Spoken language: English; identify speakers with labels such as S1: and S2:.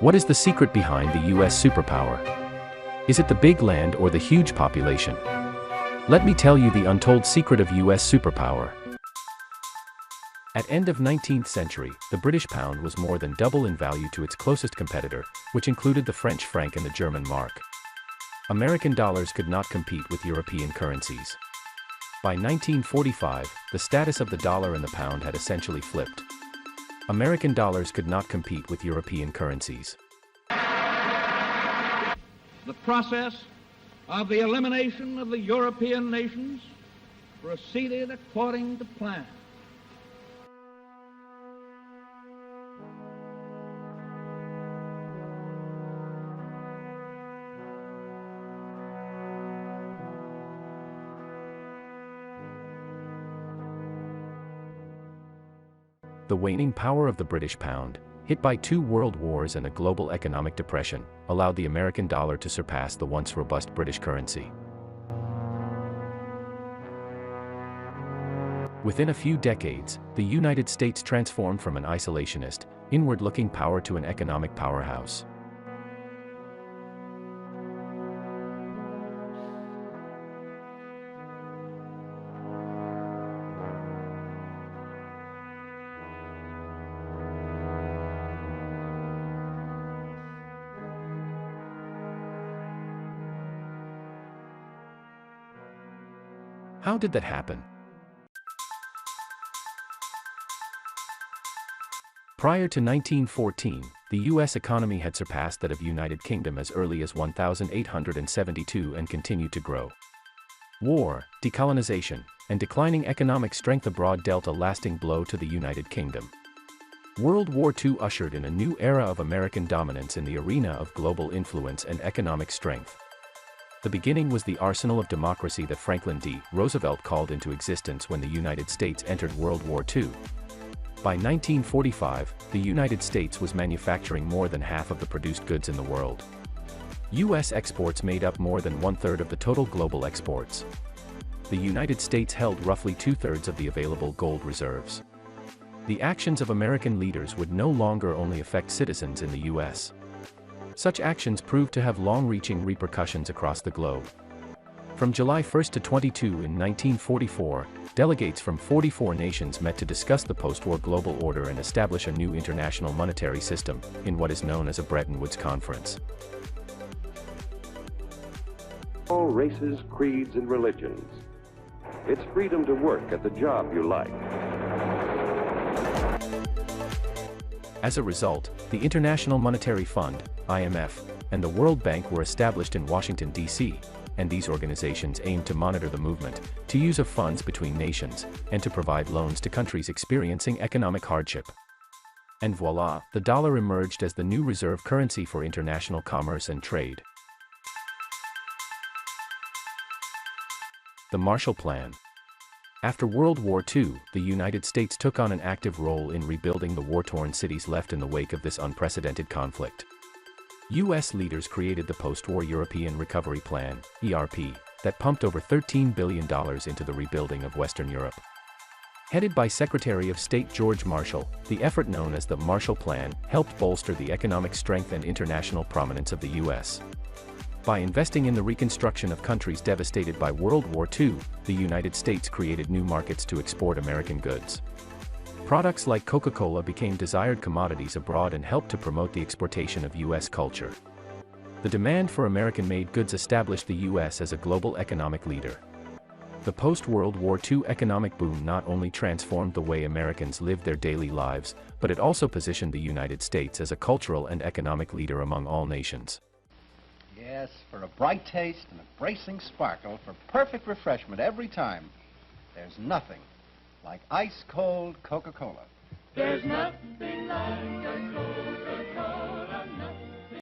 S1: What is the secret behind the US superpower? Is it the big land or the huge population? Let me tell you the untold secret of US superpower. At end of 19th century, the British pound was more than double in value to its closest competitor, which included the French franc and the German mark. American dollars could not compete with European currencies. By 1945, the status of the dollar and the pound had essentially flipped. American dollars could not compete with European currencies.
S2: The process of the elimination of the European nations proceeded according to plan.
S1: The waning power of the British pound, hit by 2 world wars and a global economic depression, allowed the American dollar to surpass the once robust British currency. Within a few decades, the United States transformed from an isolationist, inward-looking power to an economic powerhouse. How did that happen? Prior to 1914, the U.S. economy had surpassed that of United Kingdom as early as 1872 and continued to grow. War, decolonization, and declining economic strength abroad dealt a lasting blow to the United Kingdom. World War II ushered in a new era of American dominance in the arena of global influence and economic strength. The beginning was the arsenal of democracy that Franklin D. Roosevelt called into existence when the United States entered World War II. By 1945, the United States was manufacturing more than half of the produced goods in the world. U.S. exports made up more than 1/3 of the total global exports. The United States held roughly 2/3 of the available gold reserves. The actions of American leaders would no longer only affect citizens in the U.S. Such actions proved to have long-reaching repercussions across the globe. From July 1 to 22 in 1944, delegates from 44 nations met to discuss the post-war global order and establish a new international monetary system, in what is known as a Bretton Woods Conference.
S3: All races, creeds, and religions. It's freedom to work at the job you like.
S1: As a result, the International Monetary Fund, IMF, and the World Bank were established in Washington, D.C., and these organizations aimed to monitor the movement, to use of funds between nations, and to provide loans to countries experiencing economic hardship. And voila, the dollar emerged as the new reserve currency for international commerce and trade. The Marshall Plan. After World War II, the United States took on an active role in rebuilding the war-torn cities left in the wake of this unprecedented conflict. U.S. leaders created the post-war European Recovery Plan, ERP, that pumped over $13 billion into the rebuilding of Western Europe. Headed by Secretary of State George Marshall, the effort known as the Marshall Plan helped bolster the economic strength and international prominence of the U.S. By investing in the reconstruction of countries devastated by World War II, the United States created new markets to export American goods. Products like Coca-Cola became desired commodities abroad and helped to promote the exportation of U.S. culture. The demand for American-made goods established the U.S. as a global economic leader. The post-World War II economic boom not only transformed the way Americans lived their daily lives, but it also positioned the United States as a cultural and economic leader among all nations.
S4: Yes, for a bright taste and a bracing sparkle, for perfect refreshment every time, there's nothing like ice-cold Coca-Cola.
S5: There's nothing like a Coca-Cola.